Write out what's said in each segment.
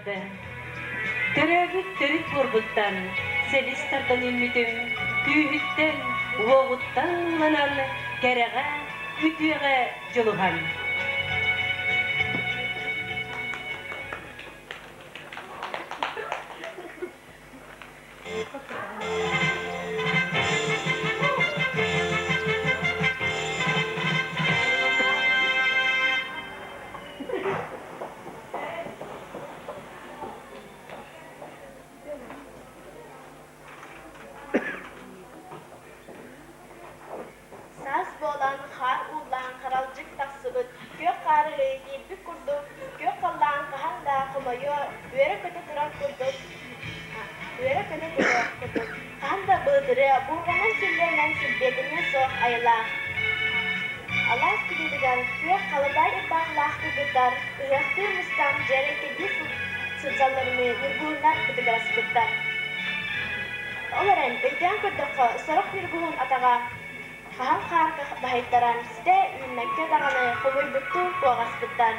oldu. Töröbüt törüt burbuttan, selis tartan ünmütün, tüyhütten, uoğuttan lanan, kereğe, ütüğe juluhan. Saz bolan har ulan karalcık taksıbıt, gök karı yelbi kurduk, gök kallan kahanda kumayo, üere kötü duran kurduk, üere kötü duran kurduk. Kahanda bıdırı, burganın sillerinden silbedine soğuk ayla. Allah istidigar, gök kalıday ipah lahtı gıdar, ıyaktı mustam jere kedi sızallarını yurgunlar kıtıgar sıkıttar. Olaren, öyden kurduk, soruk yurgun atağa, Kaham karka bahaytaran site ünnekke dağını komuybuttu boğaspıttan.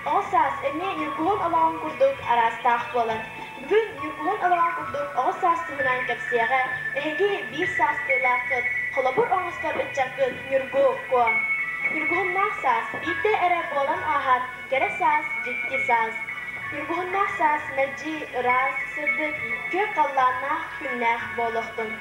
Oğsas emi yurguhun alağın kurduk arastağ bolan. Bugün yurguhun alağın kurduk oğsas tuhunan kepsiyaga ehegi bir sas tılakıt. Kolabur oğuslar ütçakıt yurgu koğam. Yurguhun nağsas bitte ere bolan ahat kere sas ciddi sas. Yurguhun nağsas neci raz sırdık kök kallanah künnah boluhtun.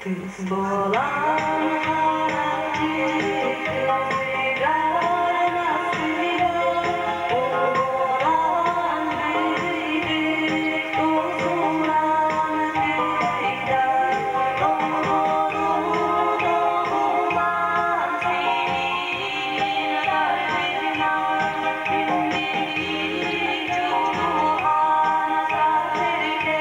Kız bolan haracı sigara sıyra oğlan büyüdü tozunan büyüder doğru doğulan senin kalbine ümmeti çoğuhan sahilde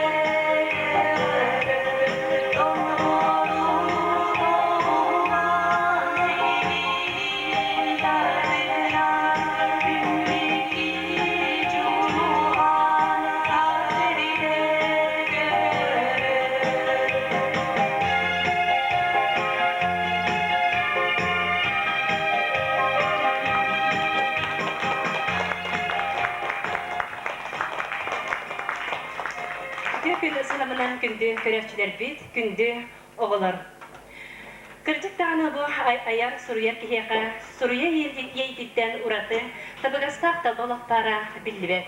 Köpüyle sınavından gündü görevçiler bit, gündü oğular. Kırcık tağını bu ayar Suruyar kiheka, Suruya yeyditten uratı, tabıgastaq da dolaqtara billibet.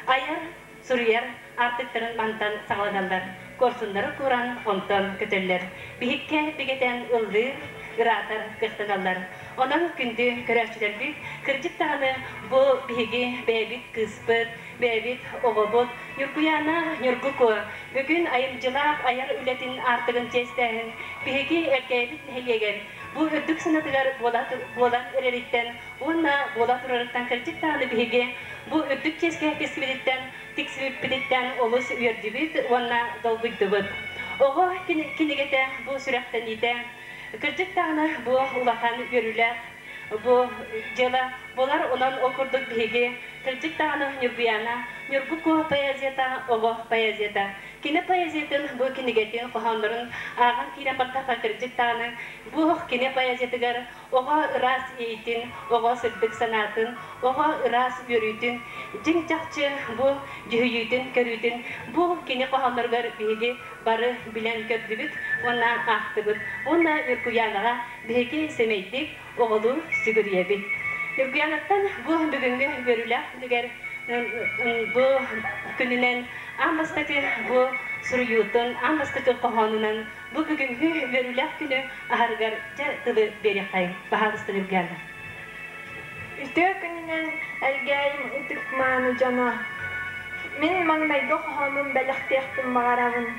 Ayar Suruyar artıktırın mantan sağlananlar, korsunları kuran ondan kötüller. Bihikke bigeten ıldır, ıratar kıhtanallar. Onun gündü görevçiler bit, kırcık tağını bu bihigi bebit kıspıt, bebit oğubut, yurguyana yurguku. Bugün ayımcılaq ayar ületin artıgın cestehin, bihigi erkebit helyeger. bu öddük sanatıgar bolan ereritten onna bola turarıktan kırcık tağını bihige bu öddük keske kesbeditten tiksibiditten olus üyerdübüt onna dolbuydubup oğa kinigete bu sürekten ite kırcık tağını bu ulakan görüler bu jela bolar olan okurduk bihige kırcık tağını nürbiyana nürbuko payazeta ogo payazeta kine payazetin bu kinigetin kohanların ağan kiren bartaka kırcık tağını bu kine payazetigar ogo ras eğitin ogo sırdık sanatın ogo ras yürütün cincakçı bu cühüyütün körütün bu kine kohanlargar bihige barı bilen kördübüt ona ahtıbıt ona yürkuyanağa bihige semeydik oğlu siguriyebit yürkuyanattan bu bugünkü görüler diger bu gününen ambastaki bu suruyutun ambastaki kohanınan bu bugünkü görüler günü ahargarca tılı berikay bahalısını geldi. Üstüge gününen elgeyim ıtıkmanı cana. Min mangdayga kohanın belaktiyaktın bağarabın.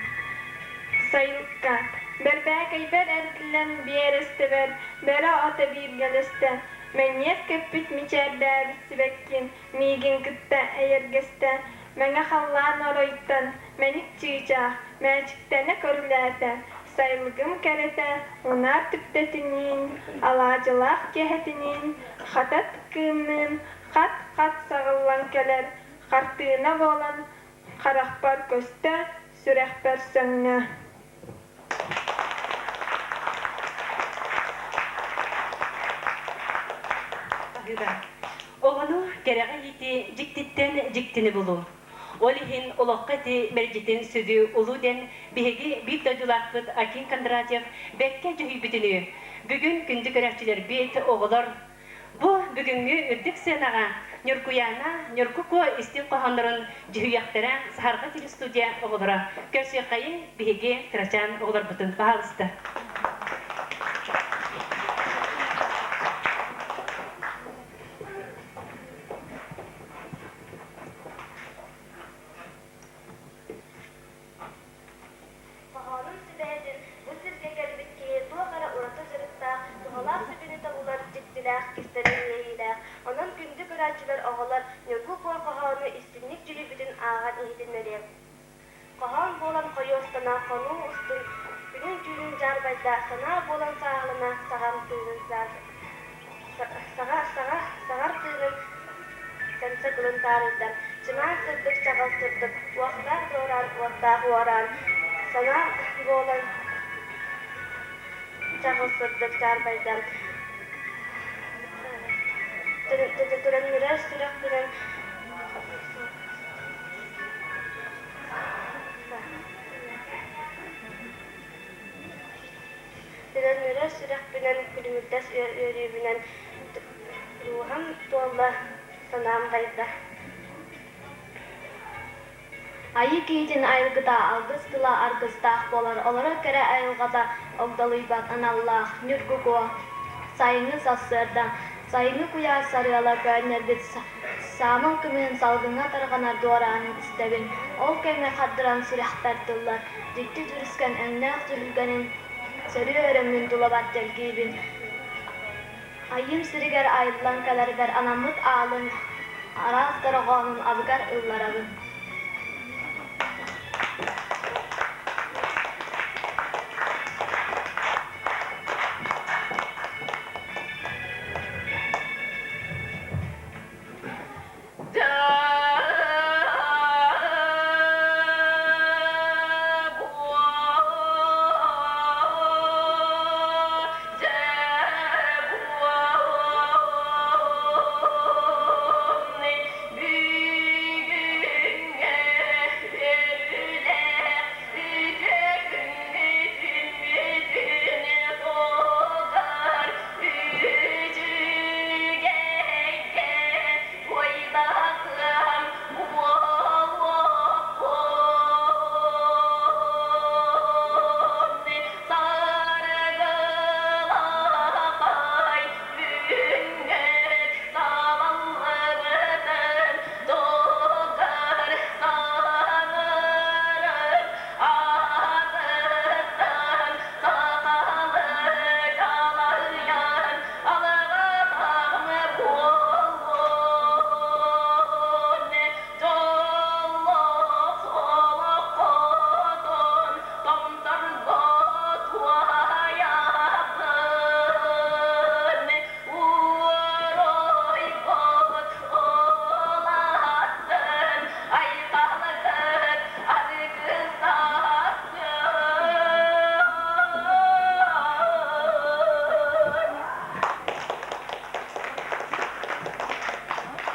Sayılıkka. Berbäkay ber erkilen bieresteber, bera ata bir geleste. Menyes köppüt miçerdäbi sibekkin, migin kıtta eýergeste. Meňe hallan oroýtdan, menik çyýçak, mäçiktene körüläte. Sayılgım kerete, onar tüptetinin, alacılak kehetinin, hatat kımnın, kat sağıllan keler, kartığına bolan, karakbar köste, sürekber söňňe. Oğlu gereğe yiti ciktitten ciktini bulu. Olihin oloqqati merjitin südü uluden bihegi bir dajulakıt Akin Kandratyev bekke cühübütünü. Bugün gündü görevçiler beyt oğular. Bu bugünkü üddük senağa Nürkuko istin kohanların cühüyaktaran saharga telestudiya oğulara. Körsüyakayı bihegi tıraçan oğular bütün pahalısıdır. Onun gündü görevçiler oğular Nürku kohanı istinlik cühübütün ağan eğitimleri. Kohan bolan koyostana konu ustun günün günün jarbayda sana bolan sağlığına sağam tüyünüzler. Sağar tüyünün sense kılın tarihden. Çınar sırdık çagal sırdık. Vaklar doğran, vaktar varan. Sana bolan çagal sırdık jarbaydan. Törenlere sürekli törenlere sürekli külümüddes örübünen ruham tualla sanam gayda. Ayı giytin ayrıgıda algız kıla argızdağ bolar. Olara kere ayrılgada ogdalıybat anallah nürgugo sayını sassırda. Sayını kuya sarıyalar görünürdü. Saman kümünün salgına tarğanar doğranın istebin. Ol kemme kaddıran sürehber tıllar. Ciddi dürüsken enlağ zülgünün sörü öğrenmin dulabat delgibin. Ayım siriger ayrılan kadar ber anamıt ağlın. Araz darağanın azgar ıllarabın.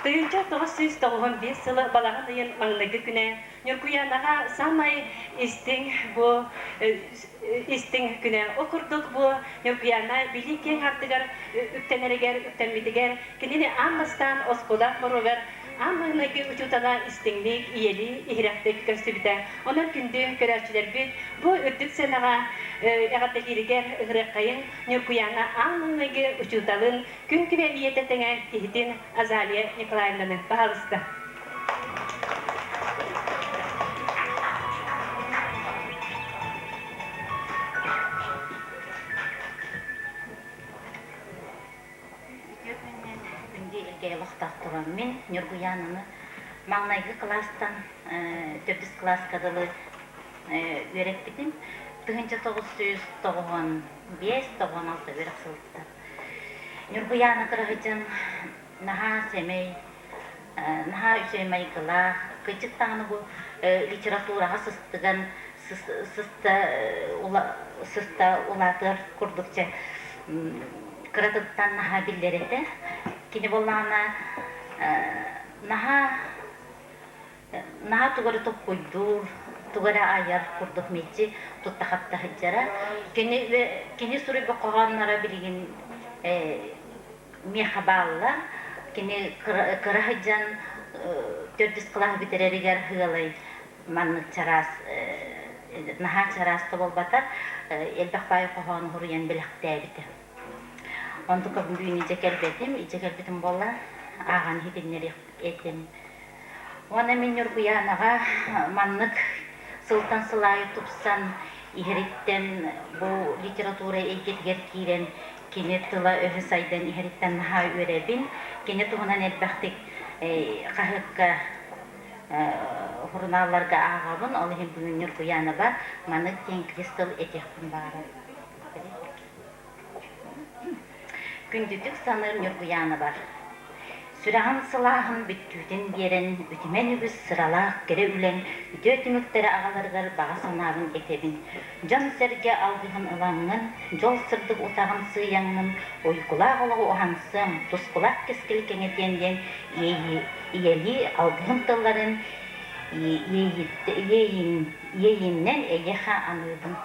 Тыйынча 995 сылы балағын тыйын маңнығы күнә Нюркуянаға самай истин күнә окурдук бу Нюркуяна били кең артыгар үктенерегер, үктенмитигер кинини аммастан оскола хорогар амманыгы учутана истинник иели ихирактык көстүбүтә. Онан күндү көрәчилер бит бу үрдүк сенага эгатегиригер ыгыракайын Нюркуяна амманыгы учуталын күнкүве иететеңе тихитин Азалия Николаевнаны баалысты. Мен Нюргуянаны маңнайгы класстан 4 класс кадылы өйрәтпедім. Тыгынча 995-96 өйрәк сылыттар. Нюргуяны кыргычын наха семей, наха үсеймай кыла, кычыттағыны бұл литератураға сыстыган сыста улатыр күрдікче кыратыттан наха биллереті. Кини боллана наха тугары топ койдур, тугары аяр курдук мечи туттахатта хыджара. Кини суры бақоғаннара билген мехабалла, кини кыра хыджан 400 класс битереригер хыгалай манны чарас, наха чарасты болбатар, элбақбай қоғаны хуруян біліқтәбіті. Онтука бүгін ижекелбетім болла, аған хидиннер етін. Оны мен Нюргуянаға маннык сылтан сылайы тупсан ихриттен бұл литература егетгер кирен кене тыла өһі сайдан ихриттен наха өребін, кене туғынан әлбәқтік қағыққа хурналарға ағабын, ол ең бүгін Нюргуянаға маннык тен кристал етекпін бары. Күндүдік саныр Нюргуяна бар. Сүрағын сылағын бүттүүден берен, үтімен үгіз сыралақ кере үлен, үті өтіміктері ағаларғар баға санағын етебін. Жан сәрге алғығын ұлаңын, жол сырдық ұтағын сыяңын, ойқұлақ олығы оғансың, тұсқұлақ кескіл кеңетенден иели алғығын тылларын ейіннен әйеха анығын.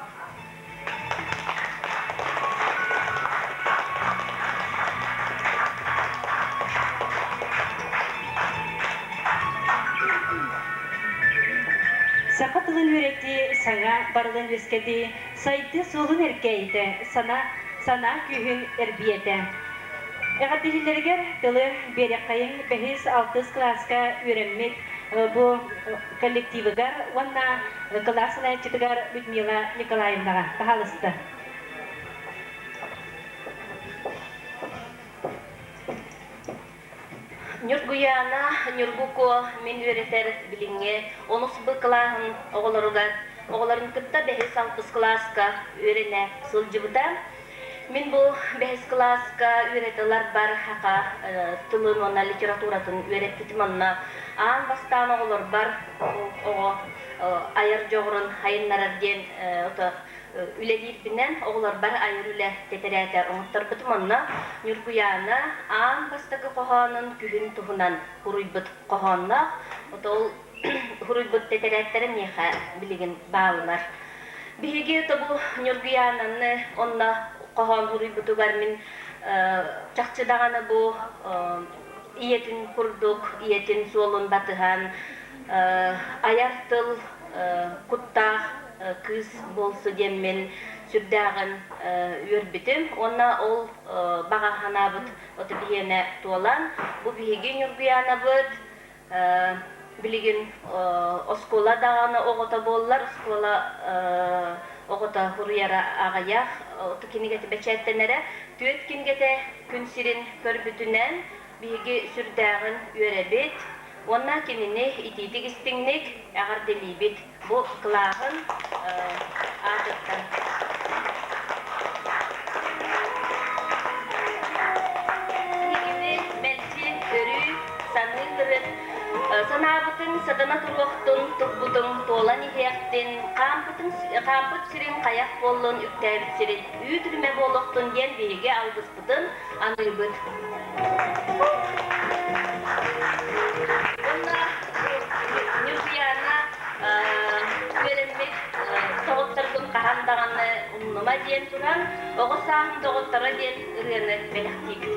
Сақатылын өреті саңа барылын өскеді, сайды солын әркейді, сана күйін әрбиеті. Әғаттелілергер дылы береқайын 5-6 класска өреммет бұл коллективігер, онна классына чытығар Людмила Николаевнаға бағалысты. Нюргуяна, Нюргуко, мен өретер біліңе, оныс бұл клағын оғыларын күтті 5-6 класска өрене сылжыбыда. Мен бұл 5 класска өретілер бар хақа тылын онна литературатын өретітім онна. Аң бастан оғылар бар айыр жоғырын хайыннарарден үлелербінен оғылар бар айыр үлі тетерәтер ұмыттар бұтым онна. Нюргуяна аң бастағы қоғанын күхін тұғынан құруйбыт қоғанна. Ол құруйбыт тетерәттері меха білеген бағылар. Бігі бұл Нюргуянаны онна қоған құруйбытығар мен жақчыдағаны бұл иетін құрдық, иетін солын батыған, аяқтыл құттақ кыз болсы деммен сүрдәғын өрбітім. Онна ол баға қана бұд оты бігені туалан. Бұл бігі Нюргуяна бұд білген оскола дағаны оғыта болылар, оскола оғыта құруяра ағаяқ, оты кенегеті бәчәттенері, түйет кенгеті күн сирин көрбітінен биги сүрдәгын өрәбет, онна кенене итидик истиңник әгәр делибет. Бу клагын адыттан. Игене мелчи өрү саныгырын санабытын садана туруктун турбутун толан ихяктен кампыт сирин каяк боллун үктәбит сирин үтүрмө болохтун ден биге алгыспытын аныбыт. диэн туран, оҕусаан доҕоттара диэн ырыаны бэлэхтиигит.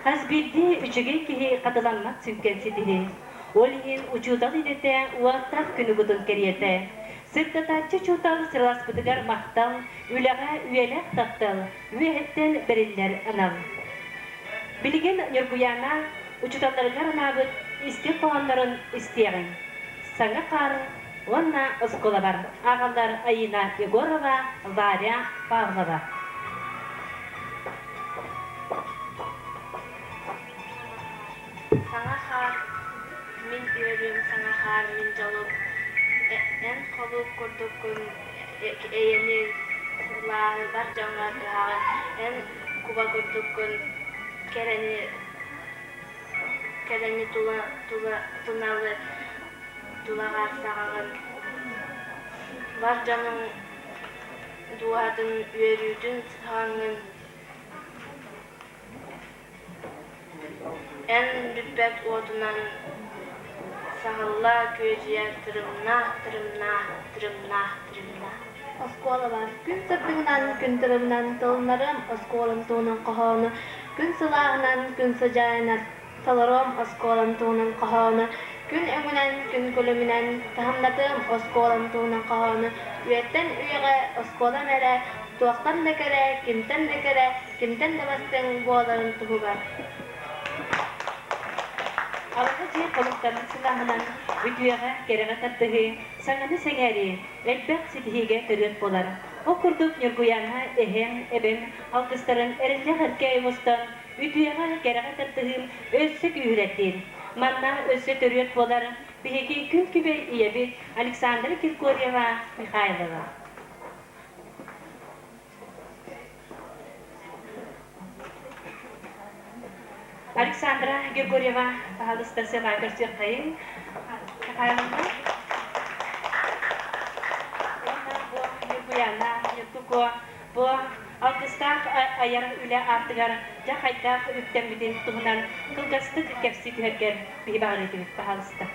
Hasbildi üçüge kihi katılanmak sünkensi dihi. Olihin ucudal idete uattaq günügudun keriyete. Sırtataçı çutal sırlaspıdıgar mahtal, ülağa üyelek taptal, üyehetten beriller anal. Bilgen nürguyana ucutallargar anabıt istek oğanların isteyen. Sana kar, onna oskola var. Ağalar Ayina Yegorova, Varya Pavlova. Саңахар, мин үйрüm саңахар, мин жолуп, en koluk kurdukun, eyeni sırlağı var canlar kağın, en kuba kurdukun, kereni tunalı, tulağar sağın, var canın duadın, üyerüdün sağın, en dübbet odunan sahalla köciyer tırımna. Oskola var. Gün sırtından, gün tırımdan tılnarım, oskolum tuğunun kahonu. Gün sılağından, gün sıcağına salarım, oskolum tuğunun kahonu. Gün emünen, gün kulümünen tahamlatım, oskolum tuğunun kahonu. Üyetten üyege, oskola mere, tuaktan da kere, kimten de bastın boğaların tuhugar. Alıcı konukların silahından videoya kereme tattığı, sananı sengeri, elbet sitihige törüt bolar. O kurduk nürguyana ehen, eben, alkısların erince hırkaya vostan, videoya kereme tattığım özsük ürettir. Manna özsü törüt bolar, biheki gün gibi iyebit, Aleksandra Kirkoryeva, Mikhailova. Александра Григорьева, пожалуйста, села Горсюртаин. Какая она? Она Гуяна, Нюркуко бу алкыстах аяр үле артыгар жахайдах үттембитин туһунан кылгасты кепси түһәргер бибагыды бахалыста.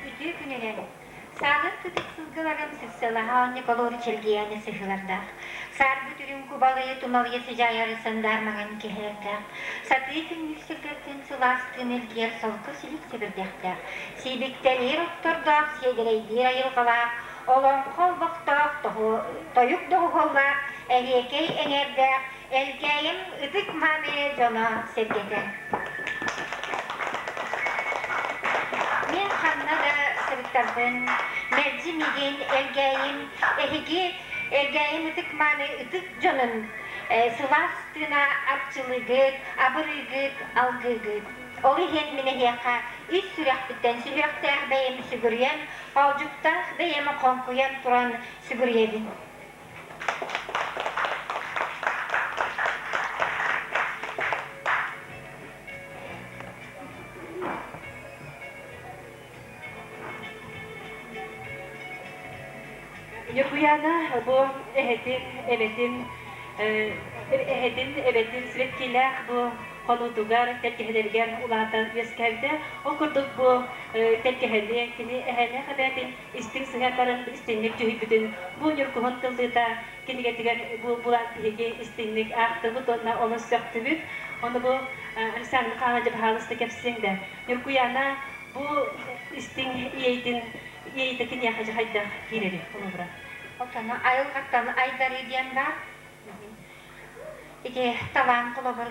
Үтү күнелер. Сағыр тұтып сылғыларым сылсылаға Николор Челгияны сыхыларда. Сар бүтүрүн кубалайы тумалыя сыжайарысындар маған кехерді. Саты күн үсілгіртін сыластын елгер солқы сілік сібірдектер. Сейбіктелер ұқтырдақ, сейдірейдер айылғалақ, олон қол бұқтақ, тойық доғылақ, әрекей әңердәқ, әлгейім үтік маме жона сергетер. Мен ханна да сырыктардын, мерзимеген элгейин, элгейин үтік маны үтік жонын, сыластына апчылыгыт, абырыгыт, алгыгыт. Олы хен мене хеқа, үс сүряқтыттен сүряқтақ бәйем сүгірген, алжуқтақ бәйем қонқуян туран сүгіргедін. Нюркуяна бу эһетин эбетин светкилах бу холутугар телкеһелергер улаата вескәвде окурдук бу телкеһеле кини эһеле хәбәтин истин сыгатарын истинник жүһүбүтүн бу нюркуһун тылдыта киниге тигән бу булат тиге истинник ахтыбы тонна оны сөктүбүт оны бу Александр Михайлович бахалысты кепсеңдә нюркуяна бу истин иейтин киния хажайда кирери олобра. Отана айылғаттан айдары ден бар. Ите талан қолыбыр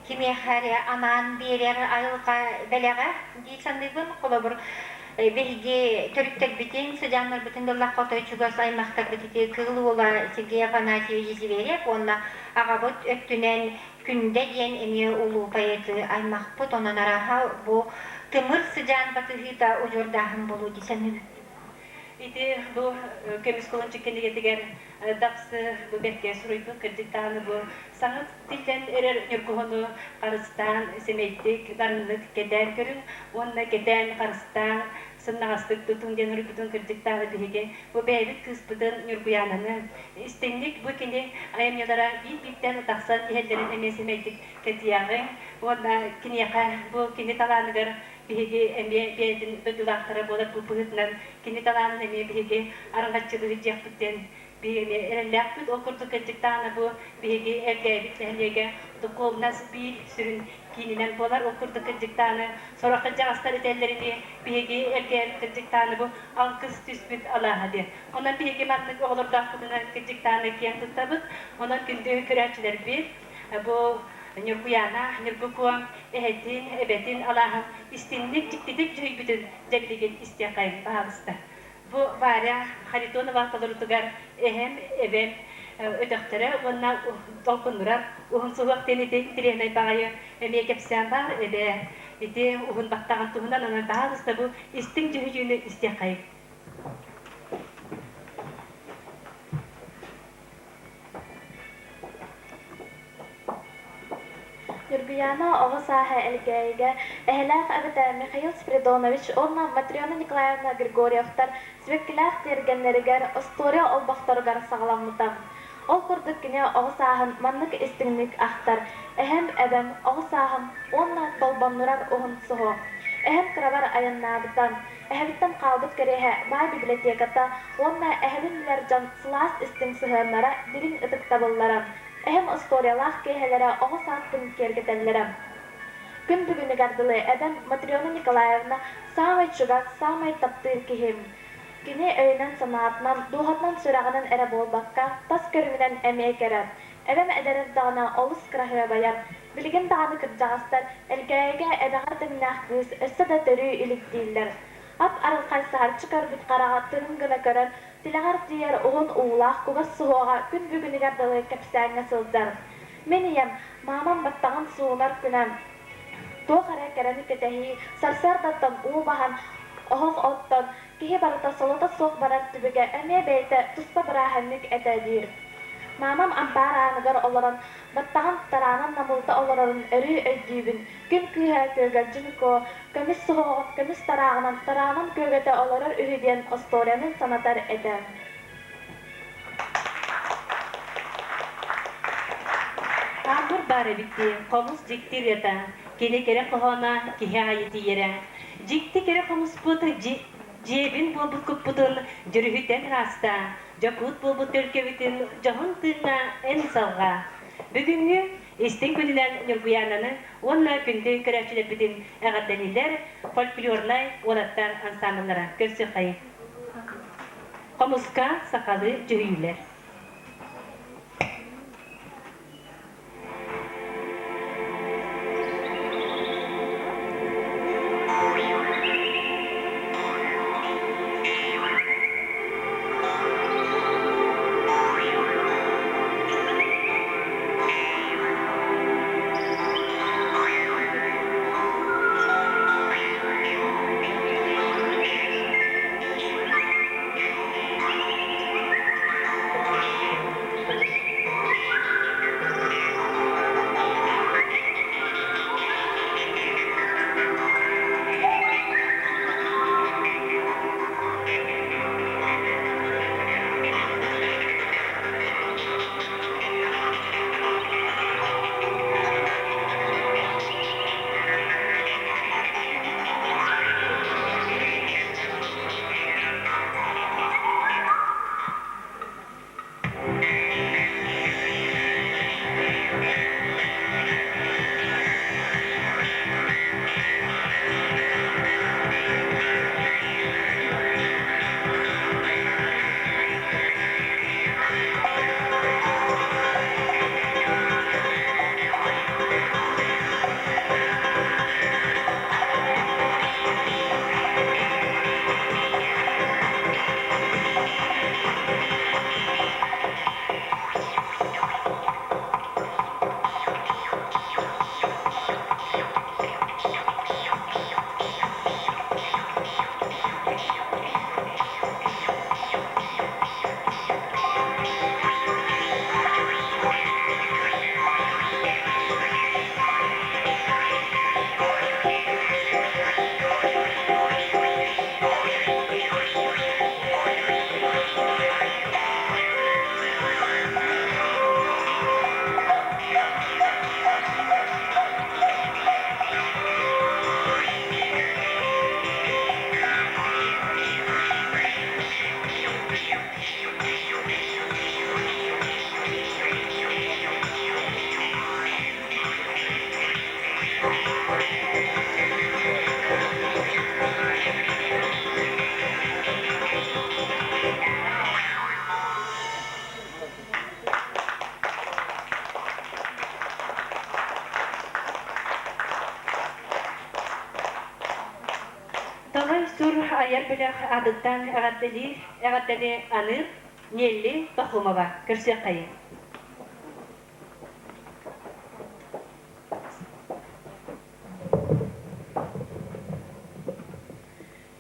кемехәрі анан берер айылға бәлеға дейсандығын қолыбыр бейге түріктік бітен, сұжаныр бітін дұллақ қотой чугас аймақтар бітіте кылы ола Сергей Афанасьев езі берек, онна ағабыт өттінен күнде ден әме ұлу пайеті аймақ бұт, онан араға бұл тымыр сұжан батығыда ұжырдағын болу дейсандығы. Ити бу көмүс колончу кенеге деген даксы бу берке суруйбу кырдыктаны бу саңыт тилден эрер нюркугону Карыстан семейтик дарнылык кеден көрүн онна кеден Карыстан сыннагастык тутунден урбутун кырдыктаны биге бу бейбит кыспытын нюркуянаны истенник бу кене айымнялара биттен таксан тиһелдерин эмесемейтик кетиягын онна кинега бу кене таланыгар биһиги эмие биэдин бөдүлаахтара болар бу пыһытынан кини талаанын эмие биһиги араңаччылыгы жиэхпиттен биэме эреллээхпит окурдук кэджиктаана бу биһиги эргээбит лэһэлиэге дукуолнас бии сүрүн кининен болар окурдук кэджиктааны сорохка жагастар итэллерини биһиги эргээбит кэджиктааны бу алкыс түспүт алааха ди онон биһиги маннык оҕолордаахпытына кэджиктааны киэн туттабыт онон күндү көрөөчүлер бит бу Нюркуяна, Нюркукуам, эһетин, эбетин, алаһам, истинник, тиктидик, жүйбүтүн, жабилеген истиякайын бағалыста. Бу Варя Харитонова талырутугар эһем, эбем, өтөктөрө, онна толкунурар, ухун суғақ тенетен тиренай бағайы, эме кепсян бар, эбе, эти ухун бақтаған туғынан, онан бағалыста бу истин жүйбүтүн истиякайын. Нюргуяна оғысаһы әлгәйгә әһләх әбәтә Михаил Спиридонович онна Матриона Николаевна Григорьевтар свеккеләх тергәннәргә история албахтаргар сагламытам. Ол курдык кине оғысаһын маннык истинник ахтар. Әһәм әдәм оғысаһын онна толбаннурар оғын сыһо. Әһәм крабар аяннабытан. Әһәбиттән калдык кереһә бай библиотеката онна әһәбинләр жан слас истин сыһыннара дирин ытык табыллара. Эһем историялах кеһеләре оғыс аттын кергетелләре. Күн бүгүнү гардылы әдәм Матриона Николаевна самай чугас, самай таптыр киһим. Кини өйнен санаатнан, дуһатнан сүрәгәнен эре болбакка, тас көрүнен әмие керәп. Әдәм әдәрәр дагына олыс крахыра баяр. Билген даганы кырҗагастар, элгәйгә әбәгәр тәмнәх күз, өстә дә төрү илик дилләр. Ап арылкай сар чыкар бит карага төрүн генә көрән. Тиләгәр тияр оғын уғлақ күбас суғаға күн бүгінігер далы кәпсәңі сылдар. Мен ем, мамам баттаған суғынар күнәм. Тоқ әрі кәрәні кетәхи, сарсар даттан уы бахан, оғық оттан, кеге барыта солыта соқ барар түбіге әме бәйті тұспа бірахәнлік әтәдейір. Мамам ампар анығыр оларын, баттаған таранан намылта оларын өрі өйдейбін. Күн күйә көгер жүніко, көміс сұғығы, көміс тарағынан көгеті оларыр үйден осторияның санатар әді. бары битти, комус диктир ята, кене керек кохона кихе айыты ере. Жикти керек комус бұты жебін болбут көппутын жүрүхүтен раста, жокут болбут төлкебитин жоғын тыынна эн салға. Бүгүнгү истин күнүнөн Нургуянаны, онна күндү көрәчилер битин әгәддәнилер, фольклорлай олаттар ансамбльлары көрсө кайы. Комуска сакалы жүйүлер. Сур аяр білек адыттан әғаттәлі аныр, нелі Бахумова көрсе қайы.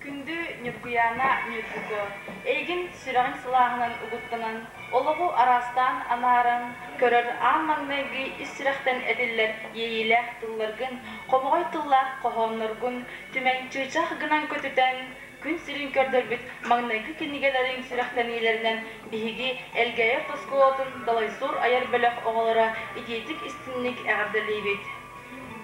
Күнді Нургуяна Нургуго, эйгин сүрәғын сылағынан ұғыттынан, олығы арастан анарын, көрір аммаңнайғы үсірәқтен әділер ейіләқ тұлларғын, қомығай тұллақ қоғанларғын, түмен чүйчақ гынан көтітен, күн сирин көрдір біт, маңнайғы кенігелерін сүрәқтен ейлерінен бігі әлгәйі қосқуатын далайсур аяр бөлек оғалара идейтік істінлік әғарділей бет.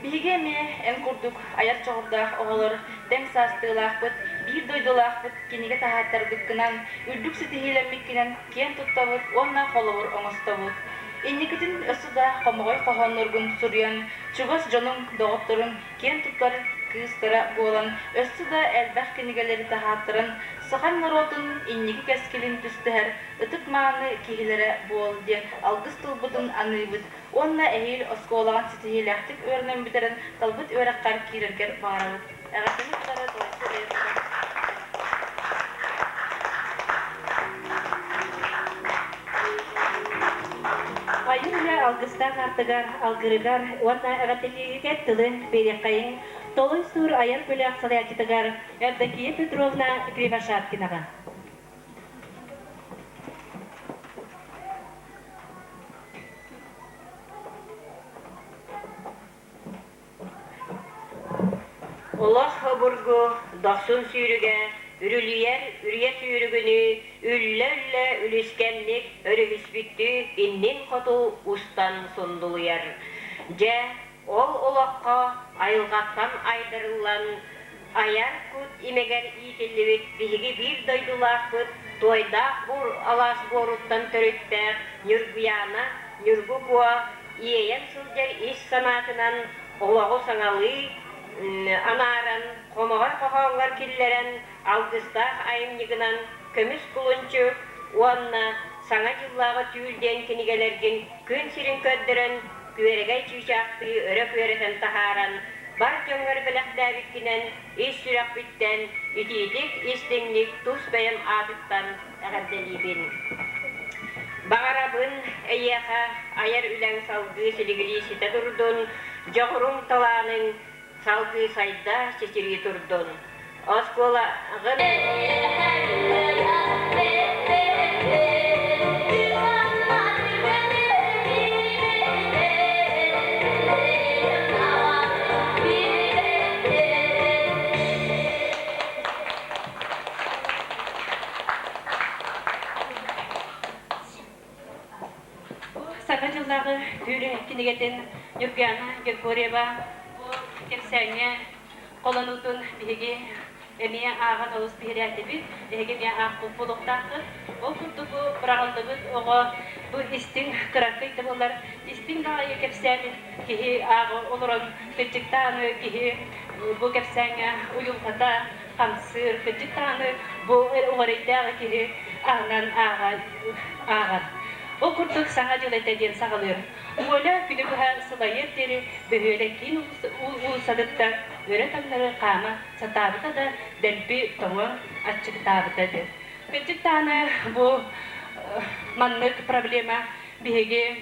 Биге ме эн курдук аяр чоғырдақ оғалар дәң састығылақ бұд, бір дойдылақ бұд, кенеге тағаттар бұдкынан, үрдік сетігелеммеккенен кен тұттабыд, онна қолығыр оңыстабыд. Энникетін өсі да қомығай қоғанларғын сүрген, чугас жоның доғыптырын кен тұттар кыстара болан, өсі да әлбәқ кенегелері тағаттырын, сақан наротын энники кәскелін түстігер, ұтық мағаны кегелері бол ден алғыз тұлбыдың аныбыд. Онна әйел осколаған сетігеләқтік өрінен бітерін талбыт өрәққар керергер бағарабыд. Әғатыны бұдары доғысы өйірді. Айырля алгыстан артыгар, алгырыгар, онна әғателіге тылы береқайын, толы сур аяр бөлі ақсалы әкетігар, Евдокия Петровна Кривошапкинаға. Олах бұрғы дақсын сүйріге, үрілер, үрия сүйрігіні, үллі үлескенлік, өрігіспікті, иннен қоту ұстан сұндылыяр. же ол олаққа айылғаттан айдырылан аяр күт имегер ителлебет биһиги бир дойдулаах күт тойдаах бур алаас боруттан төрүттәэх нүргуяна нүргу буа иэйэн сылдьар ис санаатынан олоҕу саҥалыы анааран хомоҕор хохооҥҥор киллэрэн алгыстаах айымньыгынан көмүс кулунчу уонна саҥа дьыллааҕа түүлдиэн кинигелэргин күн сирин көддөрөн күөрэгэй чүүчаахтыы өрө күөрэсэн тахааран бар жоңгөр белэхдээбиккинэн ис сүрэхбиттэн итиитик истиңник тус бэйэм аатыттан эҕэрдэлиибин Бағарабын әйеға аяр үләң салғы сілігілі сіті тұрдың, жоғырың таланың салғы сайда сесірі тұрдың. Оскола ғын... Саргажылдағы күрі кинегетін Нүргияна Геркорева кепсәңе қоланутын бігі әмия ағын олыс бігірәті біт, әге мия ақ бұлықтағы. Ол күрді бұл бірағылды бұд, оғы бұл істің қыраққайды болар. Істің дағы кепсәңе кеге ағы олырын күтчіктаны кеге бұл кепсәңе ұйылғата қамсыр күтчіктаны бұл ұғырайдағы кеге ағынан ағын. Ол күрдік саңа жыл әтәден сағалыр. Оля күлігіға сылайыр дері бөхөлі кейін ұлсадықта өрі тамлары қама сатабыта да дәлбі тоңы атчықтабыта дыр. Күлчіктаны бұл маннық проблема бігеге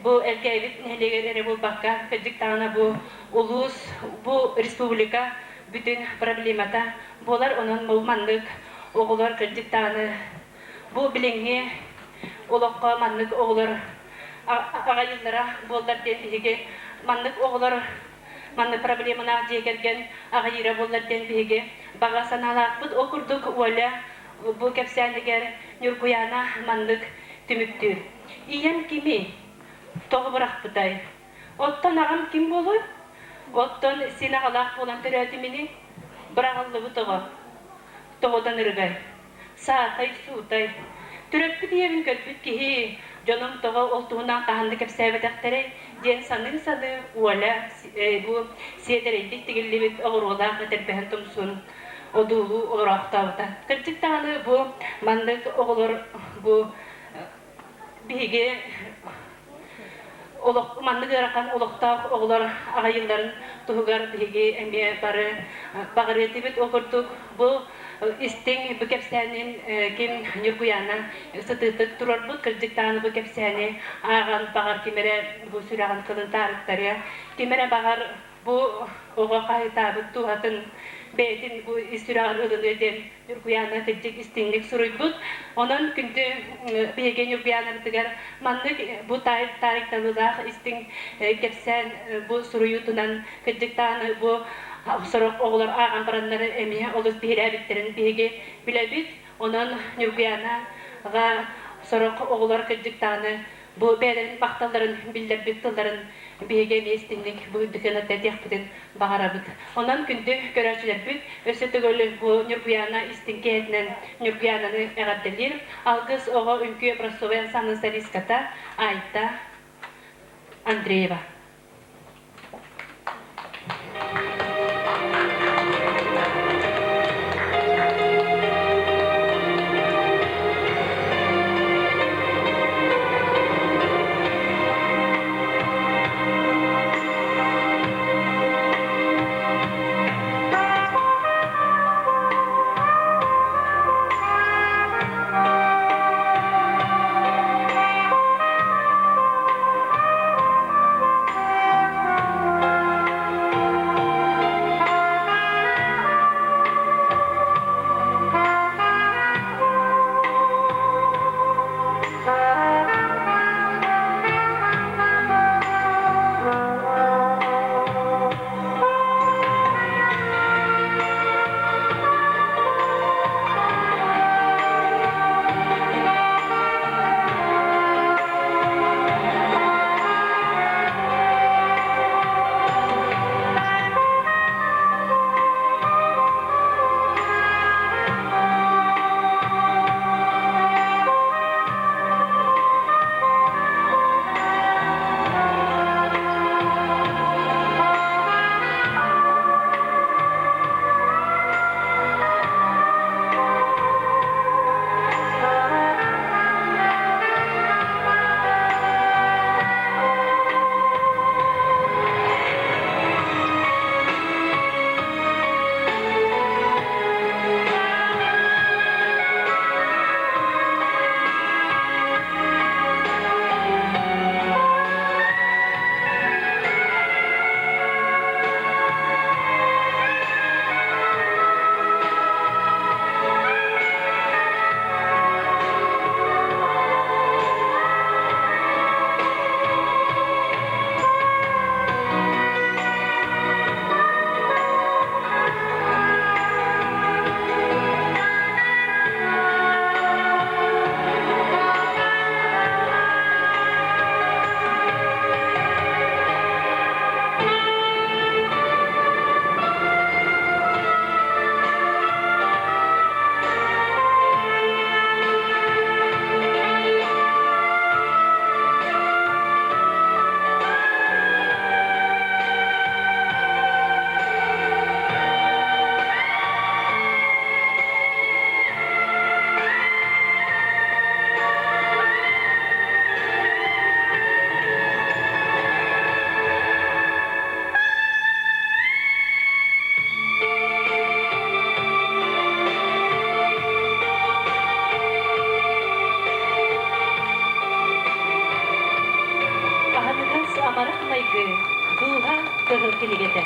бұл әлгәйбіт нәлегері бұл баққа күлчіктаны бұл ұлыс, бұл республика бүтін проблемата болар оның бұл маннық оғылар күлчіктаны бұл біліңе Олоққа маннық оғылар ағайылдара болдар ден бігі маннық оғылар маннық проблемана дегерген ағайыра болдар ден бігі баға саналақ бұд оқырдық оля бұл кәпсәлігер нүргуяна маннық түміктір. Иен кими тоғы бұрақ бұдай. Оттан ағам ким болуй? Оттан сен ағалақ болан түрәді мені бірағылы бұтығы тоғыдан ұрғай. Саатай, суытай. Түрөппі дейін көлпіт кейі жоным тоғы олтуғынан қағанды кәпсәбәдәқтәрі ден саны уәлі бұл седерейдік тегілі оғырғылақ өтірбән тұмсын одулу оғырақтауыда. Кірчік тағаны бұл мандық оғылыр бұл бейге мандық ұраққан олықтақ оғылар ағайыларын тұғығар бейге әме бары бағыр етібет оқырдық бұл истең бу кепсәнен кем Нүргуяна сытытык турар бу кырдыктаны бу кепсәне аган багар кемере бу сүраган кылын тарыктары кемере багар бу ого кайтабы туатын бетин бу сүраган өдөн Нүргуяна кырдык истеңлек суруйбут онан күндө беге Нүргуяна битгәр манны бу тарыкталыгы истең кепсән бу суруютунан кырдыктаны бу Сорок оғылар аған баранлары әмия олыс бейрәбіттерін бейге біләбіт, онан Нүргуянаға сорок оғылар кірдіктаны бұл бәлін мақталарын білдербік тылдарын бейге местіңлік бұл дүкенатта дияқпыдың бағарабыд. Онан күнді көрәшілер бүт, өсі түгілі бұл Нүргуяна істің кейтінен Нүргуянаны әғадділер, алғыз оғы үнкі образован санызда риската Айта Андреева. билигете.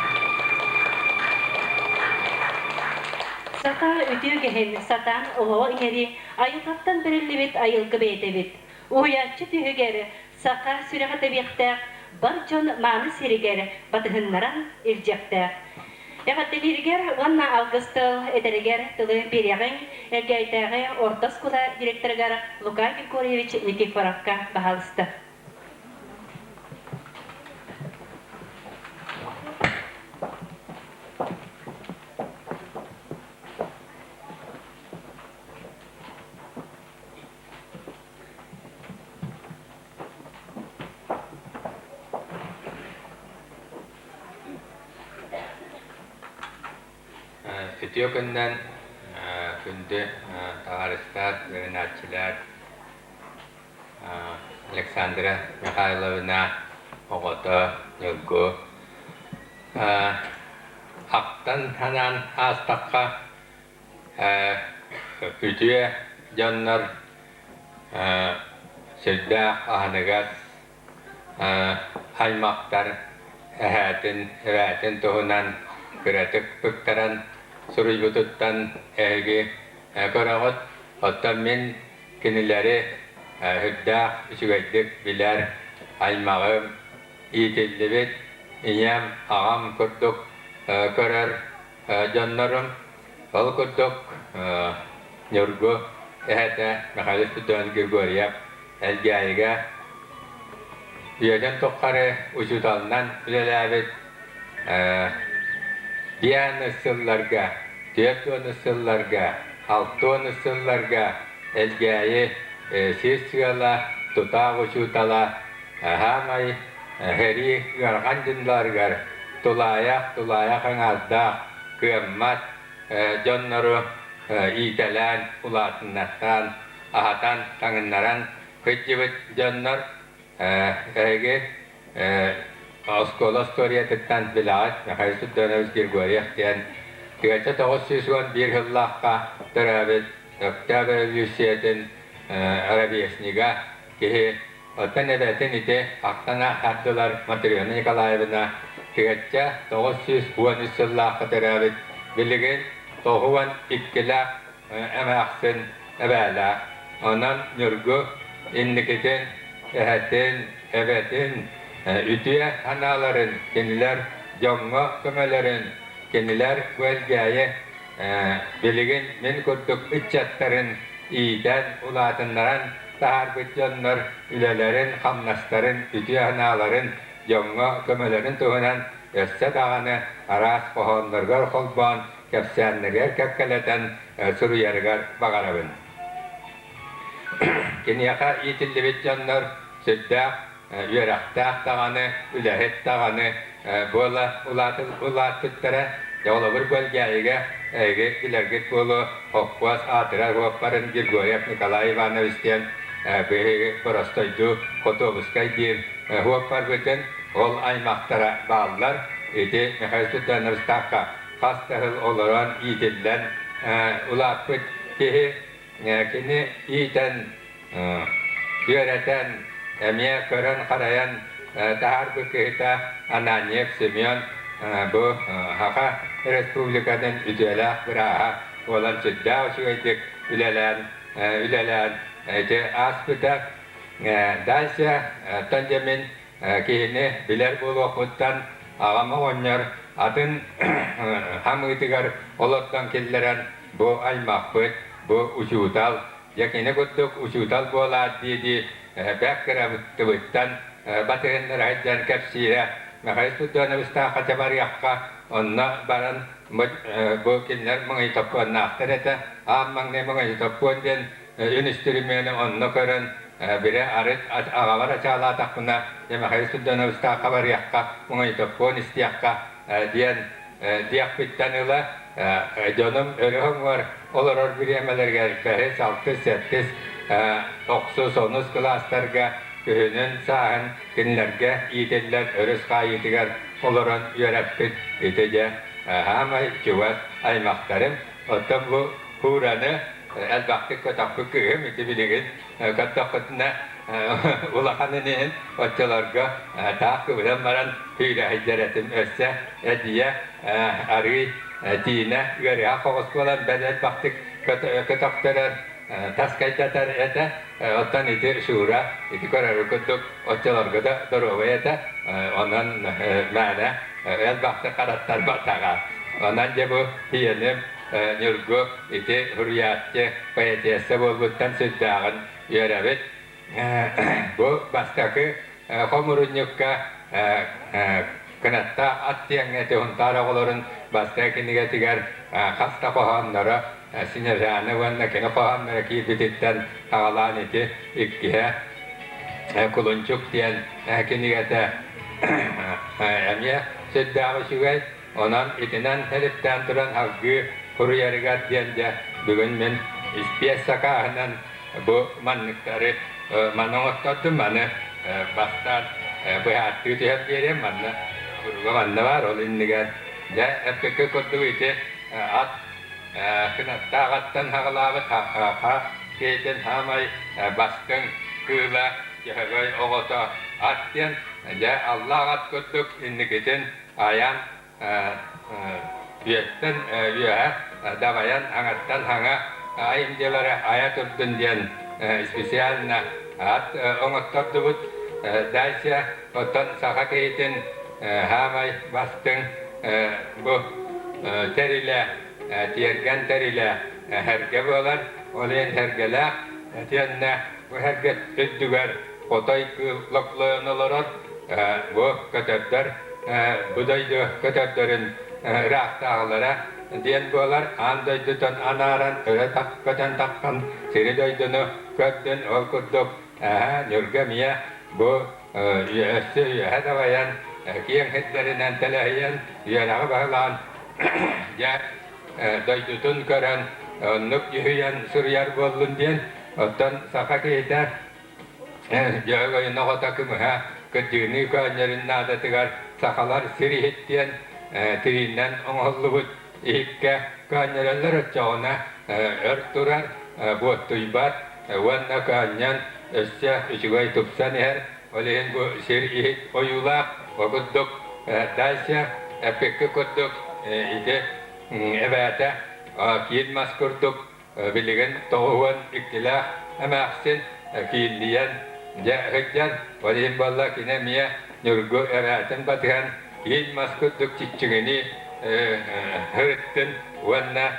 Сака үтүү кехен сатан оҕо иңери айылтаттан бериллибит айылгы бейтебит. Уһуяччы түһүгер сака сүрэҕэ биэхтээх бар дьон мааны сиригер батыһыннаран илдьэхтээх. Эҕаттелиригер уанна алгыстыл этеригер тылы бирэҕиҥ элгэйтэҕи орто скула директорыгар Лука Григорьевич Никифоровка баһалыста. Etiyopya'ndan күнді тағарыстар, веренатчылар Александра Михайловна оғыты, нүргі ақтан танан астаққа үтіе жоннар сүрдәқ ағанығас аймақтар әәтін тұғынан күрәтік бүктаран Сурыйбутуттан әйгі көрағыт, оттан мен кенілері хүддақ үшігайдық білер аймағым ителдебет, иям ағам күрдік көрір жоннарым. Ол күрдік нүргі әәті Михаил Григорьев әлгәйігі үйеден тоққары ұшыталынан білеләбет Diğer nesillerde, 4 nesillerde, 6 nesillerde elgeyi sesgala, tuta uçutala, hamay heri gargandınlargar, tulaya kanalda, kıyammat, canları itelan, ulatınlardan, ahatan tanınlaran, kıcıbıt canlar, Oskola storiyatından bilaat, Mihhail Gregoryev diyen, Tigacca 911 yıllaqqa tarabit, Oktaber Lyusiyetin Arabiyasniga, ki otan ebetin iti aqtana hardılar Matriyona Nikolayevna, Tigacca 913 yıllaqqa tarabit, biligin tohuvan ikkilaq emeaqsın ebala, onan nürgü innikitin, ehetin, ebetin, Ütüye hanaların, keniler jonga kömelerin, keniler gölgeye biligin min kurduk ücretlerin iyiden ulatınların tahar bütçönler ülelerin, hamnasların, ütüye hanaların, jonga kömelerin tuğunan össe dağını aras kohonlargar kolban, kepsenlerger kepkeleten suruyergar bagarabın. Keniyaka itilli bütçönler süddağ Üyerakta dağını, ülehet dağını, bola ulattıklara, yola bir bölgeye, ilergit bolu, hokvas, atırar, hokvarın Grigoryev Nikolay Ivanovич'ten, borostoydu, Kotobuskaydir, hokvar bütün, ol aymaktara bağlılar, eti Mihhail Stepanovich'ta hastahıl olaran iyitilen, ulattık ki, kini iyiten, yöreten, Emiye kören karayan tahar bükühta Ananyev Semyon bu haka Respublikadan üdüela bıraha olan südda uçuydik ülelen aspıtak dalsa tancamin kihini biler bu vakuttan ağama onyar adın hamıdıgar olottan kelleren bu aymakbıt bu uçutal yakini kuttuk uçutal bu ola dedi Бәккәрә түбіттен батырын райдан кәпсире Михаил Степанович'та қачабар яққа онна баран бұл кенлер мұңай топқуан нақтыр еті аммаңне мұңай топқуан ден үністірімені онна көрін бірі арыт ағавар ачала тақпына Михаил Степанович'та қабар яққа мұңай топқуан істияққа ден диақ біттен ұла жоным өріғым бар олар біремелерге бәрі 6-7 9-10 klaslarga köyünün sağın günlerge iyitediler, örüs kayıtıgar olaran yöretkit itece hama cüvet aymaktarım. Otan bu huranı elbakti katakı köyüm iti biligin katakıtına ulaqanının otçalarga taqqı bilen baran hüyle hicretim össe ediye arı dine göre haqoğuz olan bedel baktık kötokteler taskaytatar ete ottan iti şura iti korar kutuk otçalarga da dorova ete ondan mene el baktı karattar batağa ondan je bu hiyenim Nurgu iti hürriyatçı poetiyası bulguttan süddağın yörevit bu bastaki homurunyukka kınatta attiyan eti huntara oların bastaki nigetiger hasta kohanlara sinirjane vanna kene kohanlara ki bititten ağalan iti ikkihe kuluncuk diyen kinigete emiye süddağı şügey onan itinen helipten duran hakkı kuru yarıgar diyence bugün men ispiyes sakahından bu manlıkları manongotturdum manı bastan bu hattı tüyep yerim manı kuruga manı var ol indiger ya epkeke kurdu iti at kınatta ağattan hağlağı ha keyten hamay bastın kığla yahagay oğota at diyen ya Allah at kurduk indiketin ayan Üyetten üye davayan hangattan hanga ayımcılara ayat urdun diyen spesialna at oңottordubut daysa oton saka keyitin hamay bastın bu terile tiyergen terile herge bolar oleyen hergeler tiyenne bu herge öddüger otay kılokluğunoloror bu kötörдөр budaydı kötörдөрün Rahtağlara diyen bolar andaydıdan anaran öyle takkadan takkan seni doydunu kötten ol kurduk nürgemiye bu üyesi hedavayan kiyen hitlerinden telehiyen üyelağı bağlan ya doydutun gören nuk yühüyen sürüyer bollun diyen ottan saka keyter yağayın oğa takımı kıdığını köylerin nadatıgar sakalar siri hittiyen tirinden oğulluğut ihikke kanyaranlar ötçağına örtürer bu tuybat vanna kanyan ösya üçügay tupsan her olehin bu sir ihit oyulak okudduk daysya epekki kudduk ide evete kiyilmaz kurduk biligen toğuvan iktilah emaksin kiyilliyen hıkyan olehin balla kinemiye nurgu evetin batıhan Yilmaz kurduk çiçeğini hırıttın vanna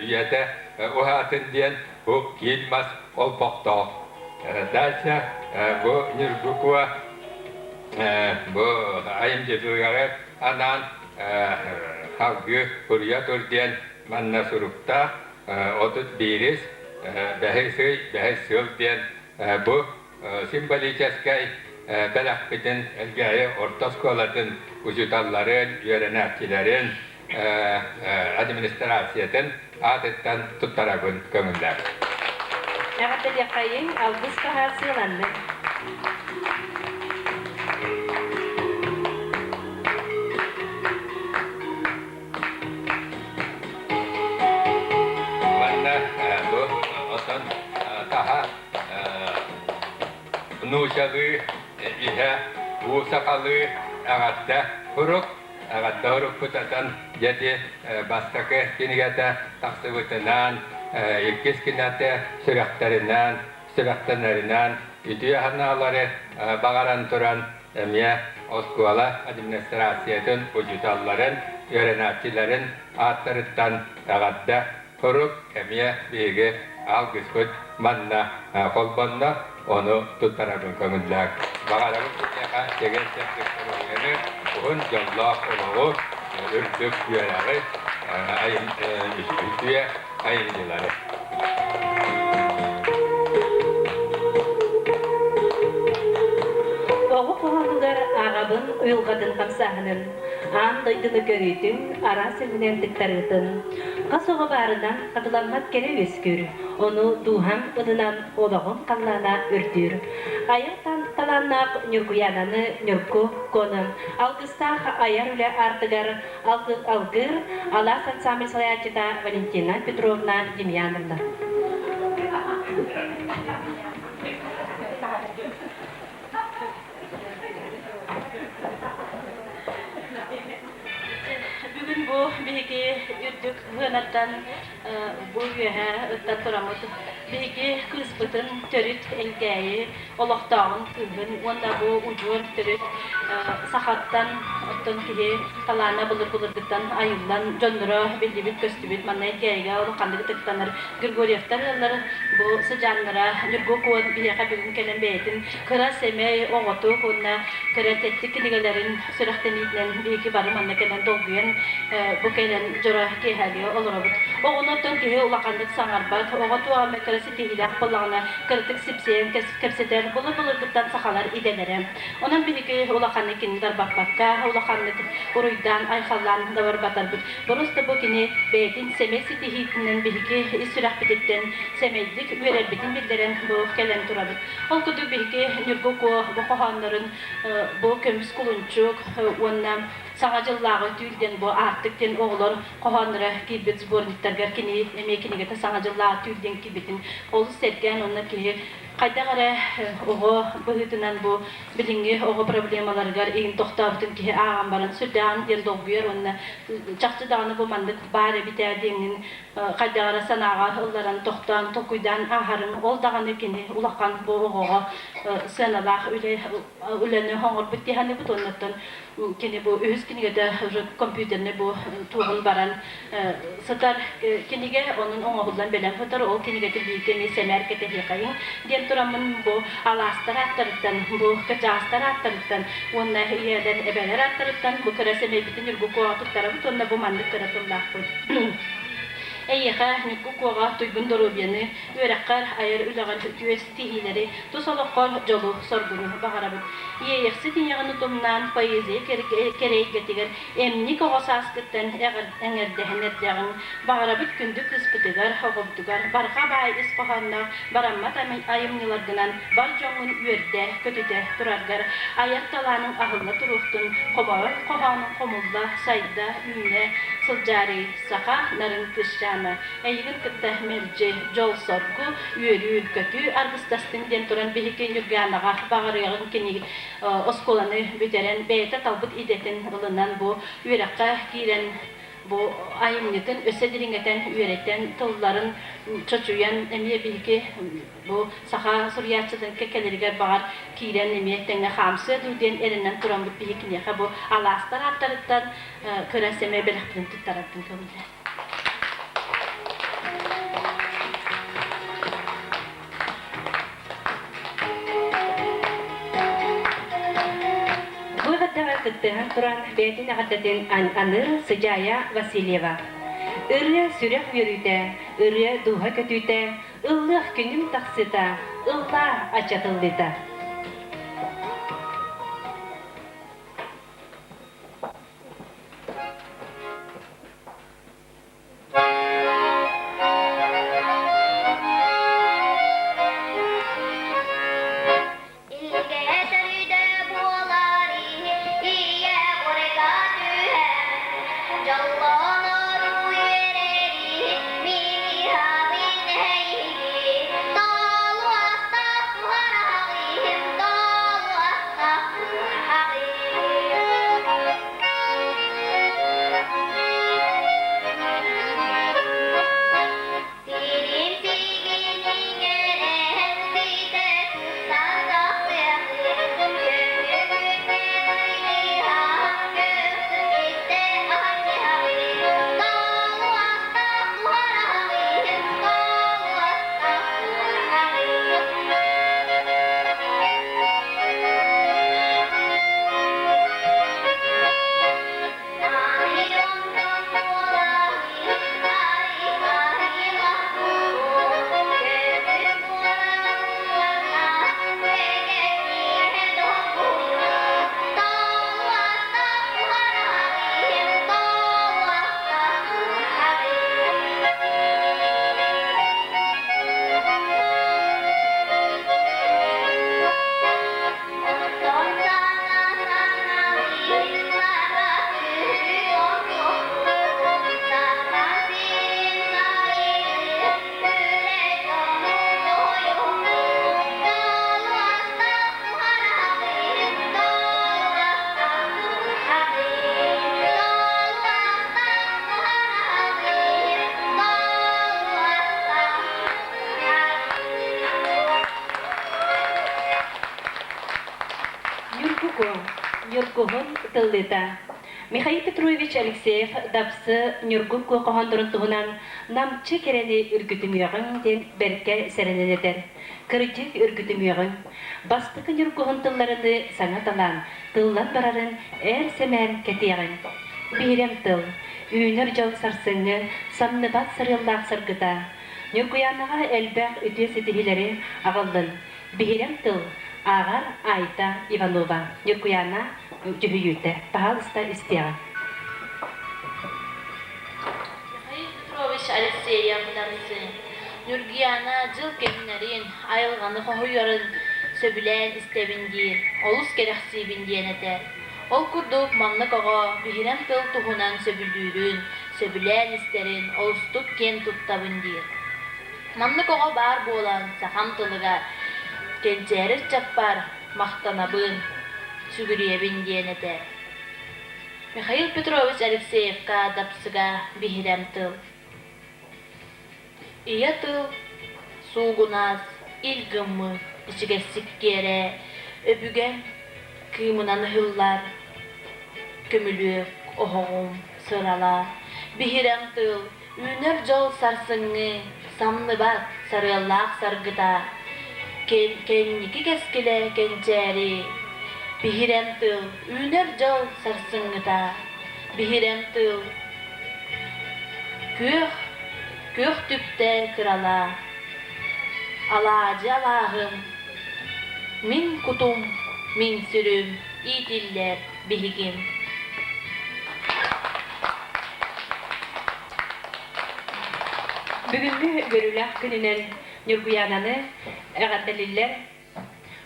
üyete uhatın diyen bu yilmaz olpokta. Derse bu nirgukua bu ayımcı duyarı anan havgı hurriyatur diyen manna surukta otut biriz behir diyen bu simbolikeskay Belakbidin elgaya ortaskoladın ucutalların, yörenakçilerin, administrasiyetin adetten tuttaragun kömürler. Nagatal yakayın Ağustos kahasılandı. Vanna bu otan taha nuşalı ihe bu sakalı agatta huruk putatan jadi bastake kinigata taksıvıtınan ilkis kinate sürektenlerinden İdüye hanaları bağıran turan emiye Oskuala administrasiyetin ucutalların yörenatçilerin atlarından agatta huruk emiye bilgi algıskut manna kolbanda onu tutarabın kömürler. Bağarabın tutaka çegen septiklerini kuhun jollah oluğu ürdük üyeleri üstüye ayıncıları. Oğu kohanıgar ağabın uyulgadın kamsahının, an doydunu görüydün, ara sülmünen diktarıdın. Qasoğa barından katılanmat kere öskür, onu duham ıdınan olağın kallana ürdür. Ayıqtan talannak nürguyananı nürgu konum, algıstaq ayar üle artıgar algır, alasan samil salayacıda Valentina Petrovna Demyanovna. bu bihiki ürdük hınadan bu yühe ıttan turamut. Bihiki kıspıtın törüt engeyi olaqtağın kıhın. Onda bu ucur törüt sahattan ottan kihi talana bulur-bulurgıttan ayıldan jondura bildibit köstübit manna engeyiga olaqandıgı tıktanır. Grigoriev'tar yıllar bu sıcanlara nürgü kuvan bihika bugün kelen beytin kıra semey oğutu kunna kıra tettik kinigelerin sürahteniyden bihiki barı manna kelen dolguyen bu kelen jora kehaliyo olurabut. Oğunottan kihi olaqandık sanarbat oğutu amekara sitihilak bolağına kırtık sipseyen kepseter bulur-bulurgıttan sahalar idelere. Onun bihiki olaqandık kinidar bakbakka olaqandık uruydan ayxallan davar batarbut. Borusta bu kini beytin semey sitihitinden bihiki sürah bititten semeydik vererbitin bilderen bu kelen turabut. Ol kudu bihiki nürgü ko bu kohanların bu kömüs kulunçuk ondan sağacıllağı tüylden bu artıkten oğlar kohanlara kibet zborniktargar kini emekiniga ta sağacıllağı tüylden kibetin olu serken onlar ki kayda gara oğu bıhıtınan bu bilingi oğu problemalargar egin toxtabıtın ki ağam baran sürdan den dolguyor onna çaktı dağını bu mandık bari biterdiğinin kayda gara sanağa ıllaran toxtan tokuydan aharın ol dağını kini ulaqan bu oğuğa sanalar üleni hoңor bittihani butonlattan kini bu ühüz kiniga da kompüterine bu tuğun baran satar kinige onun oğuldan belen fotar o kiniga da bikini semer ketehikayın diyen turamın bu alastar attarıttan bu kaçastar attarıttan onna yerden ebeler attarıttan bu kıraseme bitin yurgu kuatut tarafı tonda bu mandık kıratıllah bu. Eyha nükku koğa tuygun dorobiyani örekkar ayar ülağan tüestihileri tusolokor jolu sorgunu baharabut. Yeyexsi tinyağını tumnan poeziya kereyik getiger emni koğa saskıttan eğerdehin etleğin baharabut kündü kıspıtıgar hoğubdugar barqa bay ispahanna barammat ayımnilardınan bar jongun üerde kötüde turargar ayar talanın ahılna turuhtun kobağı koğanın komulla sayda üne sıljari saqa narın kışcan Eygin kıtta merce jol sorgu yürü kötü argıstastin den turan bihikin yurganaga bağırığın kini oskolanı büteren beyta talbut idetin ılınan bu yürekka giren bu ayımnıtın ösediringeten üretten tılların çocuğun emiye bihiki bu saha suriyatçıdan kekeleriger bağır kiren emiyetten hamsı duden erinden turan bu bihikin bu alastar attarıttan kıraseme belaktin tuttarattın kılınlar. Kıttığın turan beytin ağıtadın Anır Sıcaya Vasilyeva. Irya sürek yürüyde, ırya duha kötüyde, ıllıq günüm taksıda, ılla açatıldıda. Нюргухун тыллыта. Михаил Петрович Алексеев дапсы Нюргук кохондорун туһунан намчы керени үргүтүмүйөгүн ден берке серенедер. Кырытык үргүтүмүйөгүн бастыкы Нюргухун тылларыны саңа талан, тыллан барарын эр семен кетиягын. Бирем тыл, үйнөр жол сарсыны, самныбат сарыллаак саргыта. Нюргуянага элбэх үтүө сетихилери агаллын. Бирем тыл, Агар Айта Иванова, Нюргуяна Жухиюте, пожалуйста, истега. Михаил Петрович Алексеев дапсы. Нюргуяна жыл кемнерин, айылганы хохуйорын сөбүлен истебиндир, олус керексибиндиен этер. Ол курдук маннык ого бихирем тыл тухунан сөбүлдүүрүн, сөбүлен истерин, олустук кен туттабындир. Маннык ого бар болан сахам тылыга кенчерис чаппар мактанабын сүгүриебин диен этер. Михаил Петрович Алексеевка дапсыга бихирем тыл. Ия тыл сугунас, илгымы, ичиге сиккере, өбүген кыымынан хыллар, көмүлүк, охоңум, сырала. Бихирем тыл, үнөр жол сарсыңы, самныбат, сарыллаак саргыта. Кенники кескиле кенчери. Бихирем тыл, үнөр жол сарсыңыта. Бихирем тыл, көх түпте кырала. Алаажы алаагым, мин кутум, мин сүрүм, итиллер бихигим. Бүгүнкү көрүләк күнүнөн Нюргуянаны әгәтелилләр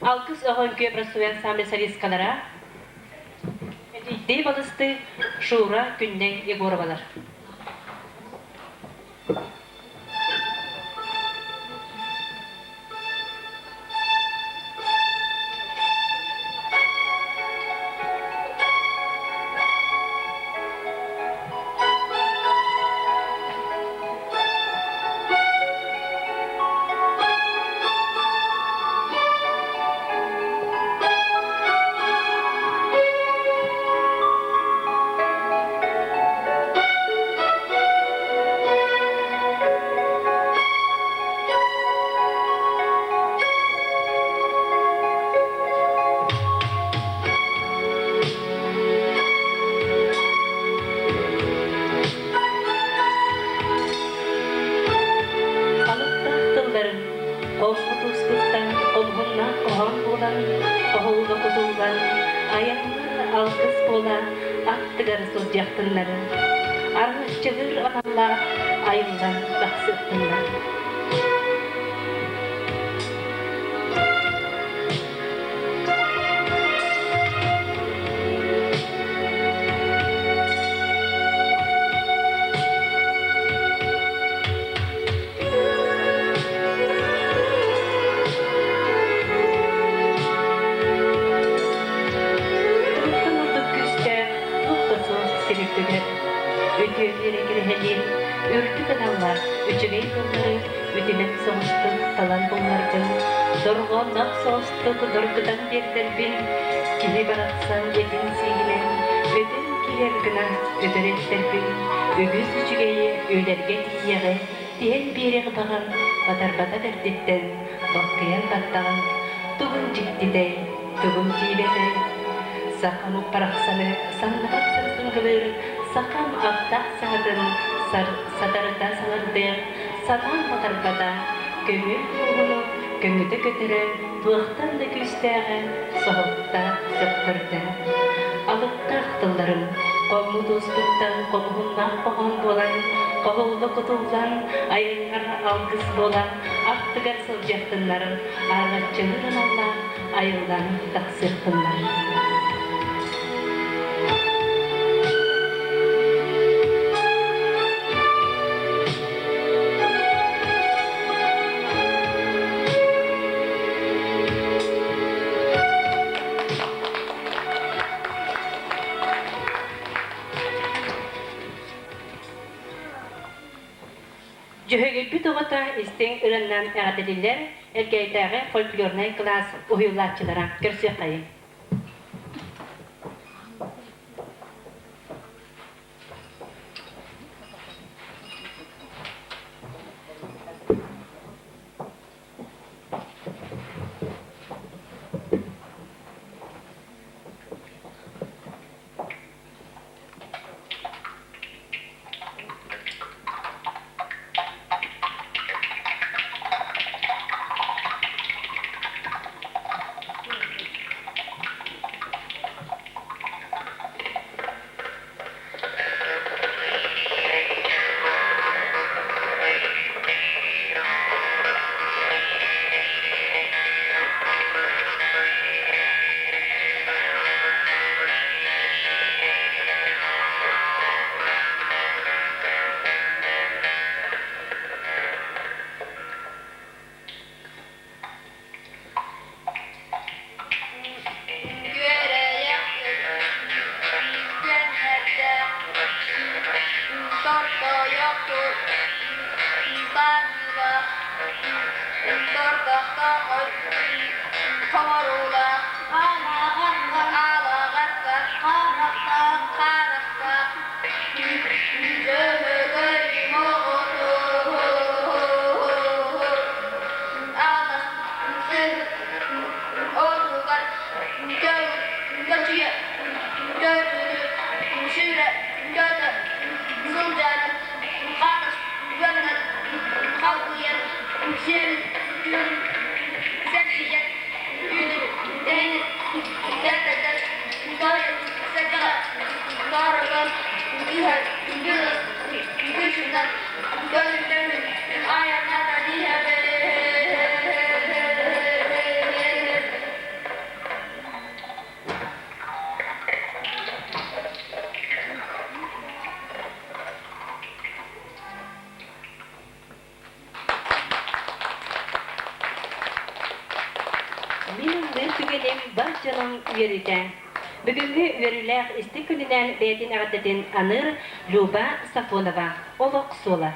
алкыс оғын көп растуян самбе солисткалара әдейдей балысты Шура күннен Егоровалар. Alkız bola, attıgar sözcüktünleri. Armışçıgır analar, ayından baksıttınlar. Örtü kanallar, üçügey kılları, ütümet soğustuk, talan bunlardan. Zorğanlak soğustuk, dorgıdan bir derbin, kihi baratsan yetin sigilen, ödün kiler gına, ödüret derbin, ögüz üçügeyi, ölerge tiyeğe, diyen bireğ bağın, batar-bata derditten, bakıyan battağın, tuğun ciddide, tuğun cibede, sakamuk paraksanı, sanlıqat sırsıngılır, sakam abdak sağdın, sadarıda salardır, satan batarbada, kömür ruhunu, kömüdü götürür, tuğuktan da güstəğe, soğukta söktürdü. Alıqta aqtılların, qomu dostuktan, qomuğundan qoğun bolan, qoğullu kutuğulan, ayınlar algız bolan, aqtıgar sılcaktınların, ağaççılırın Allah, ayıldan taqsırtınların. Jöhögülbü toğuta istен üründen əğdədilər, erkəytəği folklornay klas uyulatçılara görsüq qayın. yoktur İnsanıyla Dordakta Kavarula Ağlağarda Karakta Cöhögöym oğutur Ağlasın Oğulgar Göçüye Görülür Şüre Göze Zulcanı Karış Gönül Kalkıyen Şirin Gün Seksiyen Günün Deniz Gerdedir Doyun Sekala Doğrudan İher Yıldız Güçünden Gönüllerin Ayaklarda diğer Minun tügenem barçanın üyeriten. Бүгүнкү үөрүлээх исти күнүнэн бээтин агаттатын аныр Люба Сафонова. Олок сола.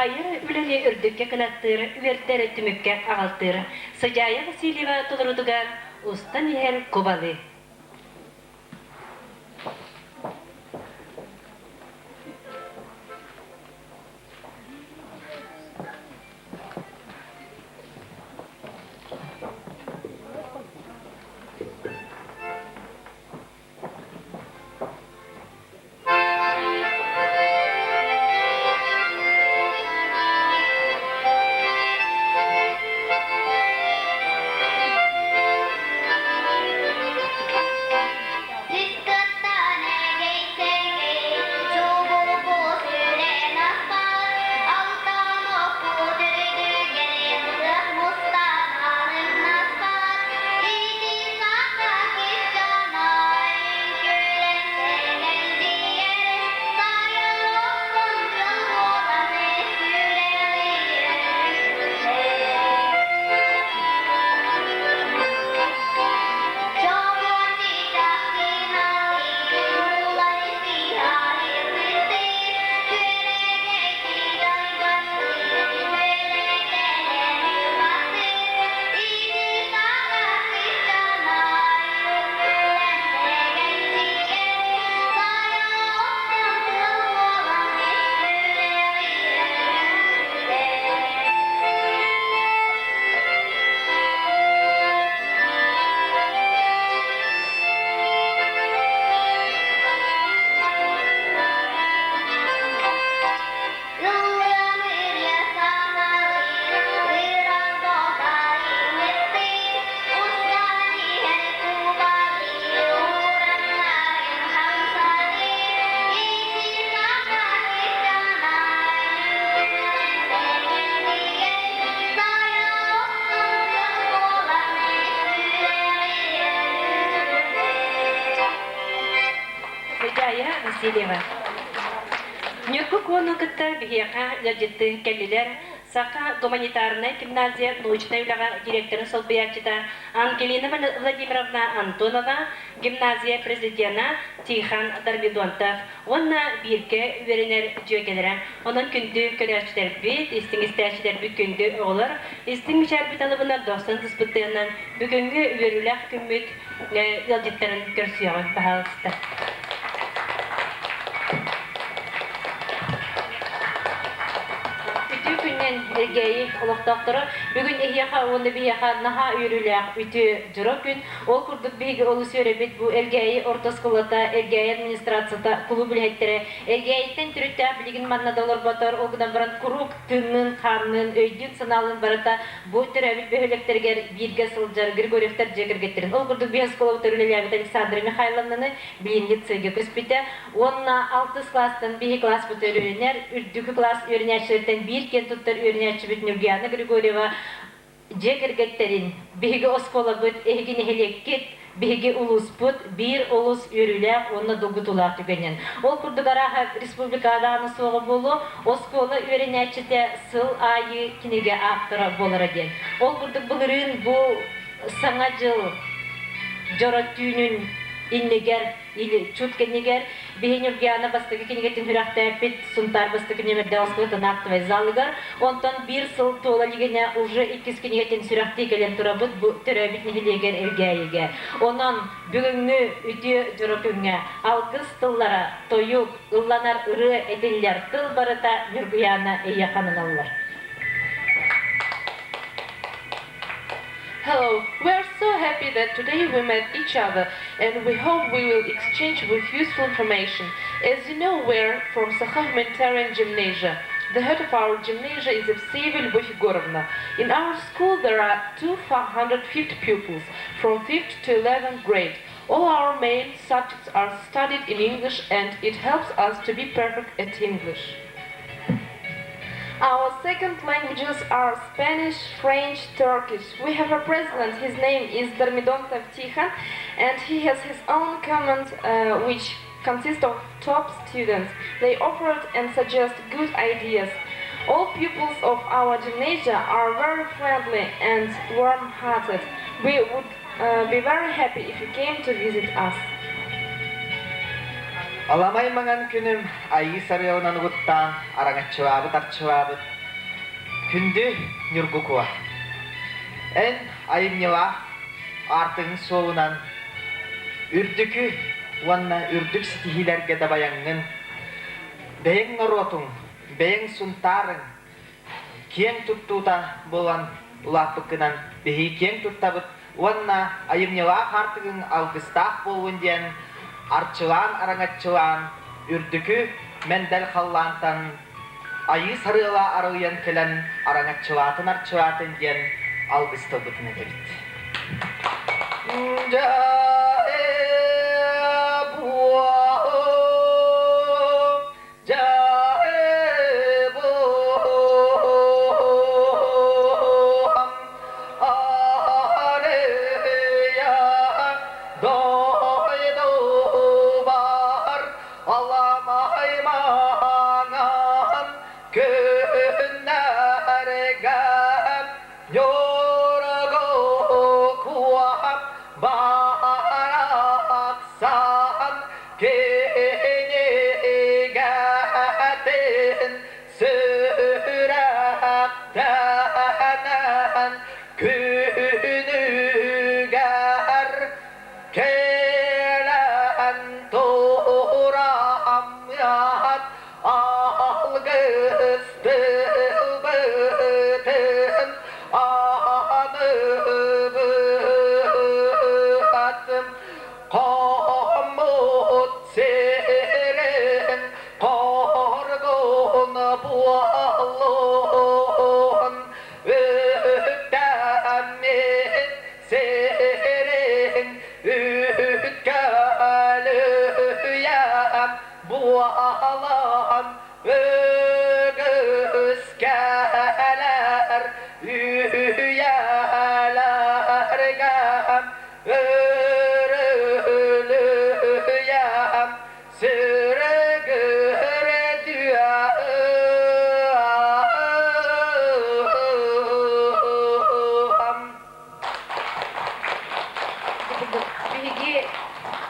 Айыр үлени үрдүкке кынаттыр, үертер түмүкке агалтыр. Сыжая Васильева толорудугар устан ихер кубалы. Васильева. Нюрку кону кытта бихияка лежитты келлилер Саха гуманитарная гимназия научная директора Солбиячита Ангелина Владимировна Антонова, гимназия президента Тихан Дарбидонтов, онна бирке веренер жөгелері, онын күнді көрәчтер бит, истіңістәшілер бүт күнді олар, истің мишарбит алыбына 90 тұспыттығынан бүгінгі өріләк күммет елдеттерін көрсіяғы бағалысты. Ергеyi олықтақтыры бүгін ehияқа оны бияқа наға үйріләк үті жүрі күн ол күрдік бейгі олы сөребет бұл ергеyi ортасколата, ергеyi администрацията құлы білеттері ергейттен түрітті білігін маннадалар батар олғыдан баран құрук түннің, қарнын, өйдін сыналын барата бұл түрәбіт бөхілектергер бірге сылжар Григорьевтер жегіргеттерін. Ол күрдік бейсколы өтірілеләбет Александра Михайловнаны білінді цеге көспеті. Онна 6 кластан 1 класс бұты өрінер, 2 класс өрінершілерден 1 кен тұттар өрінерші Нургияна Григорьева жегіргеттерін бейгі оскола бұд, егін хелеккет, бейгі улус бұд, бір улус өрілі, оны доғытулақ түгенен. Ол күрдіғараға республикадағы соғы болу, оскола өрінәчіде сыл айы кенеге ақтыра болыр ден. Ол күрдік бұлырын бұл саңа жыл жорат түйінін иннегер или чуткенегер бейнургияна бастығы кенегетін хүрәқті әпет сұнтар бастығы немерде оскылы нақтывай залығар. Онтан бір сыл тола лигене уже 2 кенегетін сүрәқті келен тұрабыд бұл түрәбет нехелегер әргәйеге. Онан бүгінгі үті жүрікіңе алғыз тыллара тойып, ұлланар ұры әтелер тыл барыта Нургияна әйяқанын алылар. Hello, we are so happy that today we met each other and we hope we will exchange with useful information. As you know, we are from Sakha Humanitarian Gymnasia. The head of our gymnasia is Evsevia Lvov-Yegorovna. In our school there are 250 pupils from 5th to 11th grade. All our main subjects are studied in English and it helps us to be perfect at English. Our second languages are Spanish, French, Turkish. We have a president, his name is Darmidontov Tihan, and he has his own command which consists of top students. They offer and suggest good ideas. All pupils of our gymnasia are very friendly and warm-hearted. We would be very happy if you came to visit us. Alamay mangan günüm ayı sarıyağınan guttan araŋatçıwabıt arçıwabıt. Kündü nürgü kuwa. En ayımnyıwa artığın soğunan ürdükü wanna ürdük stihilerge da bayaŋŋın. Beyeŋ norotun, beyeŋ suntarın kiyeŋ tuttuta bolan ulapıkınan behi kiyeŋ tuttabıt wanna ayımnyıwa artığın algıstah bolun diyen arçılan araŋatçılan ürdükü mendel hallantan ayı sarıla arıyan kelen araŋatçılatın arçılatın diyen algıstabıtını gebit.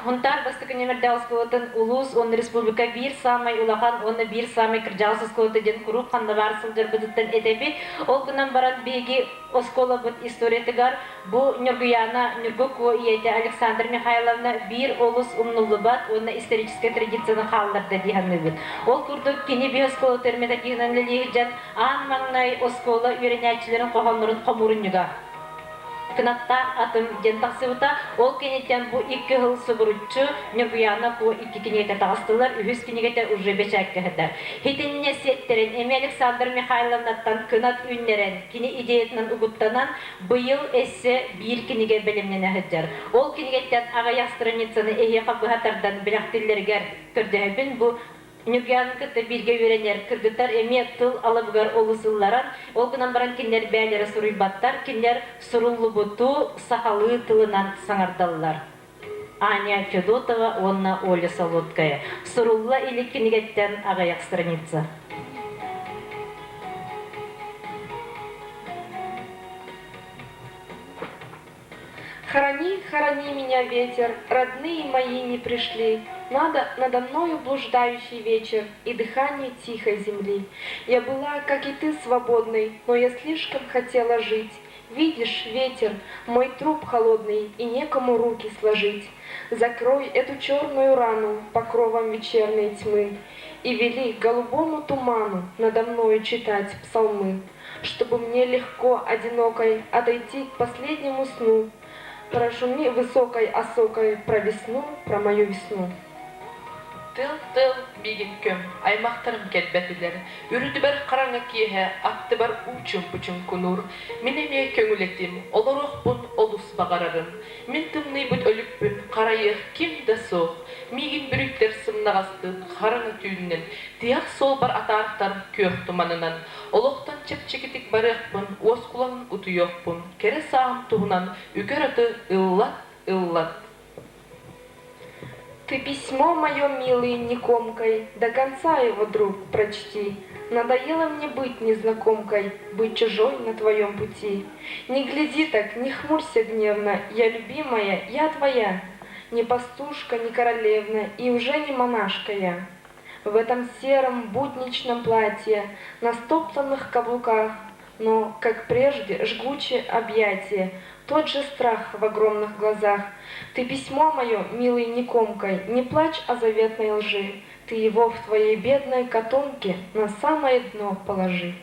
Huntar bastık üniversite skolatın ulus on respublika bir samay ulakan onu bir samay kırcağı skolatı den kurup kanda varsıl jarbıdıttan edebi ol günden baran begi oskola bud istoriyetigar bu Nürgüyana Nürgüko iyete Alexander Mikhailovna bir ulus umnulubat onu историческая традицияны kaldırdı diyenler. Ol kurduk kini bir oskola termede kiğnenliliğinden an mangnay oskola öğrenicilerin kohanların kamurunluga. Kınattar atım jentaksıvıta ol keneten bu iki hıl sıvırıcı Nürgüyana bu iki kiniyete tağıstılar, ühüz kiniyete urje beçak keheder. Hitinine settirin, Emi Alexander Mikhailovna'tan kınat ünleren, kini ideyetinden uguttanan bıyıl esse bir kinige bilimlene hıdır. Ol kiniyeten ağayak stranitsini ehe kapıhatardan bilaktillerger kürdühebin bu Nürgüyan'ın kıtı birge öğrenler, kırgıtlar emiyet tıl alıbıgar olusıllaran, ol günden baran kinler bəyleri suruybattar, kinler surullu butu sahalı tılınan sanardallar. Anya Fedotova, onna Оля Солодкая. Surulла ili kinigetten ağayak stranitsa. Хорони, хорони меня, ветер, родные мои не пришли. Надо мною блуждающий вечер и дыхание тихой земли. Я была, как и ты, свободной, но я слишком хотела жить. Видишь, ветер, мой труп холодный, и некому руки сложить. Закрой эту черную рану покровом вечерней тьмы и вели голубому туману надо мною читать псалмы, чтобы мне легко, одинокой, отойти к последнему сну. Прошуми высокой осокой про весну, про мою весну. Тыл-тыл бигин көм, аймақтарым келбетілер. Үріді бір қараңа кие, атты бір учым-пучым күнур. Мен еме көңілетім, оларуқ бұн олус бағарарым. Мен тымны бұд өлікпін, қарайық кем да соқ. Мигин бүріктер сымнағасты, қараңа түйіннен. Тияқ сол бар атарықтар көк тұманынан. Олықтан чеп-чекетік барықпын, оз құлағын ұты yoqпын. Кере сағым туғынан, үкер аты ыллат. Ты письмо мое, милый, не комкой, до конца его, друг, прочти. Надоело мне быть незнакомкой, быть чужой на твоем пути. Не гляди так, не хмурься гневно, я любимая, я твоя. не пастушка, не королевна и уже не монашка я. В этом сером будничном платье, на стоптанных каблуках, но, как прежде, жгучее объятие, тот же страх в огромных глазах. Ты письмо мое, милый, не комкой, не плачь о заветной лжи, ты его в твоей бедной котомке на самое дно положи.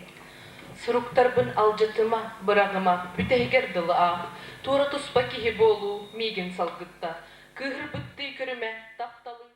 Суруктарбын алжатыма, бырағыма, бүтәйгерділі ақ, тура тұспа кихи болу, меген салгытта, кығыр бұтты көріме, тақталы